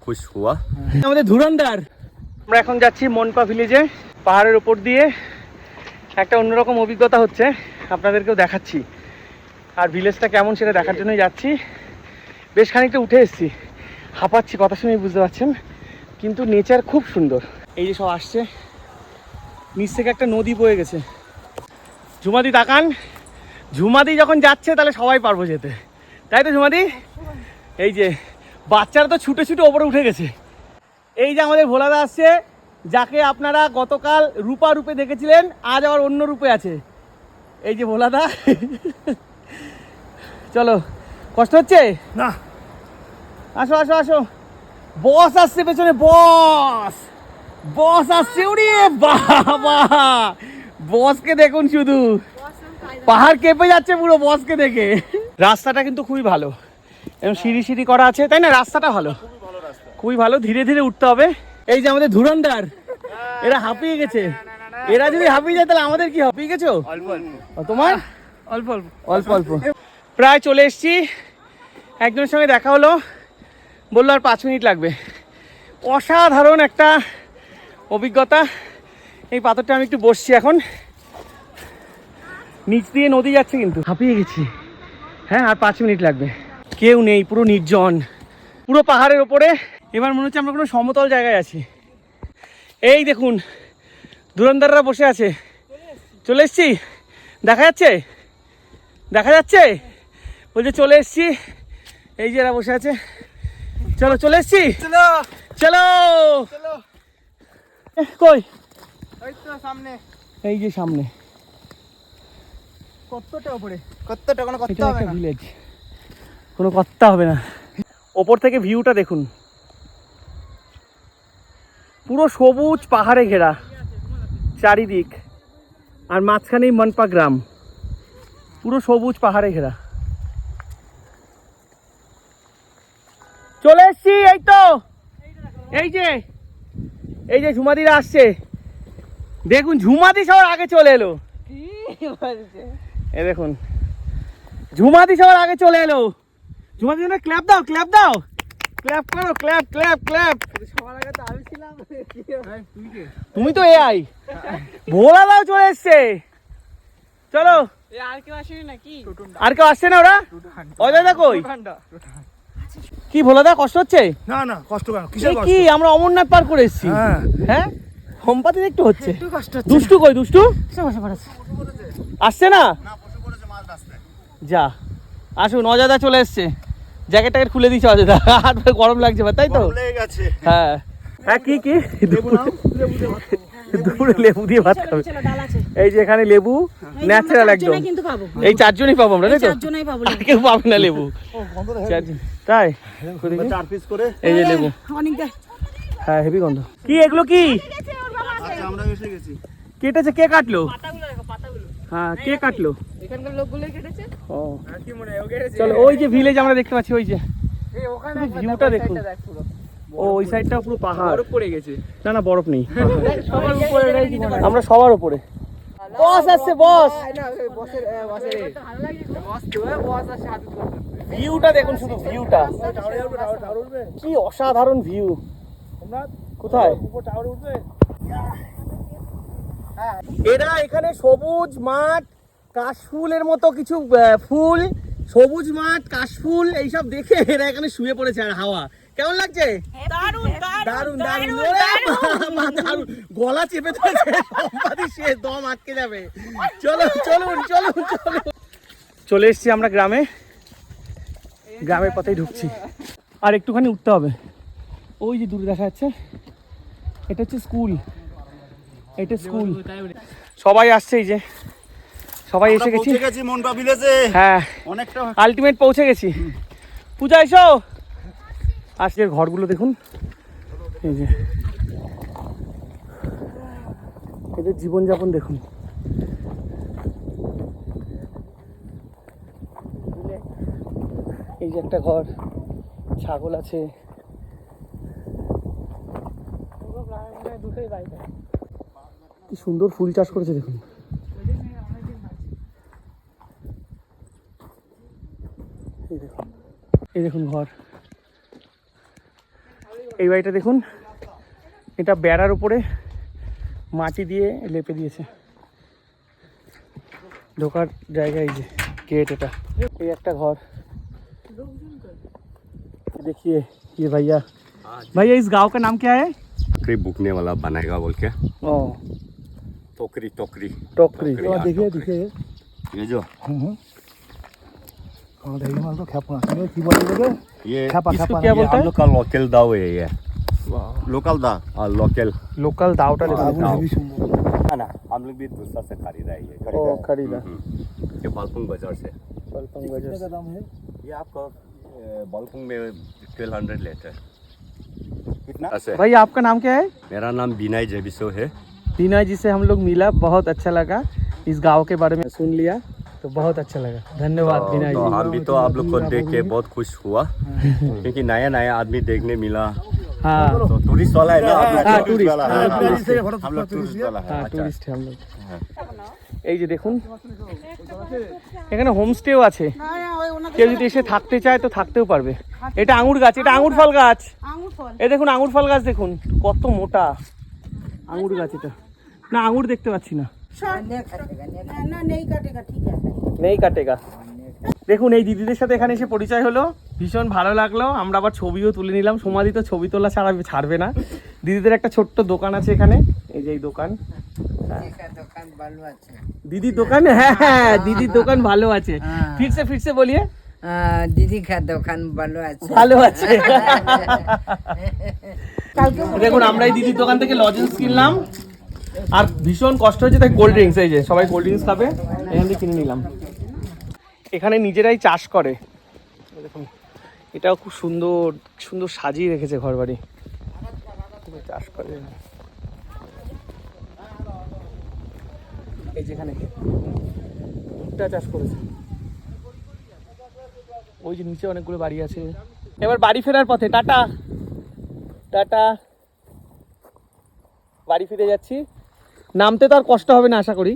খুশ হুয়া আমাদের ধুরন্ধর। আমরা এখন যাচ্ছি মনপা ভিলেজে। পাহাড়ের উপর দিয়ে একটা অন্যরকম অভিজ্ঞতা হচ্ছে, আপনাদেরকেও দেখাচ্ছি। আর ভিলেজটা কেমন সেটা দেখার জন্যই যাচ্ছি। বেশ খানিকটা উঠে এসেছি, হাঁপাচ্ছি, কথা শুনেই বুঝতে পারছেন, কিন্তু নেচার খুব সুন্দর। এই যে সব আসছে, নিচ থেকে একটা নদী বয়ে গেছে। ঝুমাদি তাকান, ঝুমাদি যখন যাচ্ছে তাহলে সবাই পারবো যেতে, তাই তো ঝুমাদি? এই যে বাচ্চারা তো ছুটে ছুটে ওপরে উঠে গেছে। এই যে আমাদের ভোলাদা আসছে, যাকে আপনারা গতকাল রূপা রূপে দেখেছিলেন, আজ আবার অন্য রূপে আছে। এই যে ভোলাদা। চলো, কষ্ট হচ্ছে না? আসো আসো আসো। বস আসছে পেছনে, বস বস আসছে। ওরে বাবা, বসকে দেখুন শুধু, পাহাড় কেঁপে যাচ্ছে পুরো বসকে দেখে। রাস্তাটা কিন্তু খুবই ভালো, এবং সিঁড়ি সিঁড়ি করা আছে, তাই না? রাস্তাটা ভালো, খুবই ভালো। ধীরে ধীরে উঠতে হবে। এই যে আমাদের ধুরন্ধর, এরা হাঁপিয়ে গেছে। এরা যদি হাঁপিয়ে যায় তাহলে আমাদের কি? হাঁপিয়ে গেছো? তোমার অল্প অল্প অল্প অল্প। প্রায় চলে এসছি। একজনের সঙ্গে দেখা হলো, বললো আর 5 মিনিট লাগবে। অসাধারণ একটা অভিজ্ঞতা। এই পাথরটা আমি একটু বসছি এখন, নিচ দিয়ে নদী যাচ্ছে, কিন্তু হাঁপিয়ে গেছি। হ্যাঁ, আর 5 মিনিট লাগবে। কেউ নেই, পুরো নির্জন, পুরো পাহাড়ের ওপরে। এবার মনে হচ্ছে আমরা কোনো সমতল জায়গায় আছি। এই দেখুন, ধুরন্ধররা বসে আছে। চলে এসছি, দেখা যাচ্ছে, দেখা যাচ্ছে, বলছে চলে এসছি। এই যে এরা বসে আছে। চলো, চলে এসছি, চলো চলো। চলো। কই? ওই তো সামনে। এই যে সামনে। কতটা উপরে? কতটা? কোনো করতে এটা হবে একটা না। ভিলেজ, কোনো করতে হবে না। ওপর থেকে ভিউটা দেখুন, পুরো সবুজ পাহাড়ে ঘেরা চারিদিক, আর মাঝখানেই মনপা গ্রাম, পুরো সবুজ পাহাড়ে ঘেরা। চলে এসছি, এই তো, এই যে, এই যে ঝুমাদিরা আসছে। দেখুন, ঝুমাদি সবার আগে চলে এলো। এই দেখুন, ঝুমাদি সবার আগে চলে এলো। ঝুমাদি জন্য ক্ল্যাপ দাও, ক্ল্যাপ দাও, ক্ল্যাপ করো, ক্ল্যাপ ক্ল্যাপ ক্ল্যাপ। সবার আগে তো আমি ছিলাম। তুমি তো এআই। ভোলা দাও চলে এসছে। চলো। আর কেউ আসেনি নাকি? আর কেউ আসছে না? ওরা অজয়দা কই? কি ভোলা দা, কষ্ট হচ্ছে? না না, কষ্ট কেন? এ কিসের কষ্ট? কি, আমরা অমরনাথ পার করে এসেছি। হ্যাঁ হ্যাঁ, সম্পাদিত একটু হচ্ছে। একটু কষ্ট হচ্ছে। দুষ্টু কই? দুষ্টু আসছে না? যা, আসুন, অজয়দা চলে এসছে। জ্যাকেট খুলে দিচ্ছে অজয়দা, হাত পা গরম লাগছে, তাই তো? হ্যাঁ হ্যাঁ। কি কি দুপুরে লেবু দিয়ে ভাত খাবে। এই যে এখানে লেবু ন্যাচারাল একদম। এই 4 জনই পাবো আমরা, তাই তো? আর কেউ পাবে না লেবু। 4 জন, তাই? 4 পিস করে। এই যে লেবু, হ্যাঁ, হেভি গন্ধ। কি এগুলো? কি আমরা এসে গেছি। কেটেছে? কে কাটলো? হ্যাঁ, কে কাটলো? এখানকার লোকগুলোই কেটেছে। ও, কি মনে হয়? ও গেছে। চলো, ওই যে ভিলেজ আমরা দেখতে পাচ্ছি, ওই যে এই ওখানে ভিউটা দেখুন। ও, ওই সাইডটা পুরো পাহাড়। বরফ পড়ে গেছে। না না, বরফ নেই। সবার উপরে রয়েছে। আমরা সবার উপরে। বস আসছে, বস। না, বসের বসের ভালো লাগছে। বস তো বস আর সাথে করতে। ভিউটা দেখুন, শুধু ভিউটা টাওয়ার উঠবে। কি অসাধারণ ভিউ। তোমরা কোথায়? উপর টাওয়ার উঠবে। এরা এখানে সবুজ মাঠ, কাশফুলের মতো কিছু ফুল, সবুজ মাঠ, কাশফুল, এইসব দেখে এরা এখানে শুয়ে পড়েছে। আর হাওয়া কেমন লাগছে? দারুণ দারুণ দারুণ, দারুণ। গলা চেপে ধরেছে, সম্পাদি শেষ, দম আটকে যাবে। চলো, চলুন চলুন চলুন। চলে এসছি আমরা গ্রামে, গ্রামের পথেই ঢুকছি। আর একটুখানি উঠতে হবে। ওই যে দূরে দেখা যাচ্ছে, এটা হচ্ছে স্কুল, এটা স্কুল। সবাই আসছে, এই যে সবাই এসে গেছি। পৌঁছে গেছি মনপা ভিলেজে। হ্যাঁ, অনেকটা আলটিমেট পৌঁছে গেছি। পূজা এসো। আজকের ঘরগুলো দেখুন, এই যে এদের জীবনযাপন দেখুন। এই যে একটা ঘর, ছাগল আছে। কি সুন্দর ফুল চাষ করেছে দেখুন। এই দেখুন, এই দেখুন ঘর। এই বাড়িটা দেখুন, এটা বেড়ার উপরে মাটি দিয়ে লেপে দিয়েছে। ঢোকার জায়গা এই যে गेट এটা, এই একটা ঘর। देखिए ये भैया, भैया इस गांव का नाम क्या है? टोकरी बुकने वाला बनाएगा बोल के। ओ टोकरी टोकरी टोकरी। हाँ, देखिए टोकरी। देखिए ये जो हाँ देखिए माल तो खेपना ये की बोलोगे ये खेपा इसको खेपा क्या ये बोलते हम हैं? लोग का लोकल दाव है ये। लोकल दा हाँ लोकल लोकल दावटा लेके आगू भी सुंदर है ना। हम लोग भी दूसरा से खरीदा है ये। ओ खरीदा ये बालपुंग बाजार से। पलपंग बाजार कितने का दाम है ये आपको बालपुंग में 1200 लेते हैं। कितना? ऐसे भाई आपका नाम क्या है? मेरा नाम विनय जेबिसो है। दीना जी से हम लोग मिला, बहुत अच्छा लगा, इस गांव के बारे में सुन लिया तो बहुत अच्छा लगा। धन्यवाद बीना तो जी। हम भी तो आप लोग को देख के बहुत खुश हुआ क्योंकि नया नया आदमी देखने मिला। हाँ तो टूरिस्ट वाला है ना आप लोग? हाँ, टूरिस्ट वाला है। हाँ, हाँ, टूरिस्ट है। हम लोग टूरिस्ट वाला है। हाँ अच्छा। টুরিস্ট हम लोग। এই যে দেখুন এখানে হোমস্টেও আছে, কেউ যদি এসে থাকতে চায় তো থাকতেও পারবে। এটা আঙুর গাছ, এটা আঙুর ফল গাছ। এই দেখুন আঙুর ফল গাছ দেখুন কত মোটা আঙুর গাছ। এটা না আঙুর দেখতে পাচ্ছি না, নেই কাটেগা। দেখুন এই দিদিদের সাথে এখানে এসে পরিচয় হলো, ভীষণ ভালো লাগলো। আমরা আবার ছবিও তুলে নিলাম, সোমাদি তো ছবি তোলা ছাড়া ছাড়বে না। দিদিদের একটা ছোট্ট দোকান আছে এখানে, এই যে এই দোকান दीदी दुकान है। दीदी दुकान ভালো আছে। फिर से बोलिए। दीदी का दुकान ভালো আছে। ভালো আছে। দেখুন আমরা এই দিদির দোকান থেকে লজেন্স কিনলাম, আর ভীষণ কষ্ট হয়েছে তাই কোল্ড ড্রিঙ্কস, এই যে সবাই কোল্ড ড্রিঙ্কস খাবে এখান থেকে কিনে নিলাম। এখানে নিজেরাই চাষ করে, দেখুন এটাও খুব সুন্দর সুন্দর সাজিয়ে রেখেছে ঘর বাড়ি, চাষ করে। এই যেখানে ভুট্টা চাষ করেছে, ওই যে নিচে অনেকগুলো বাড়ি আছে। এবার বাড়ি ফেরার পথে, টাটা টাটা, বাড়ি ফিরে যাচ্ছি। নামতে তো আর কষ্ট হবে না আশা করি।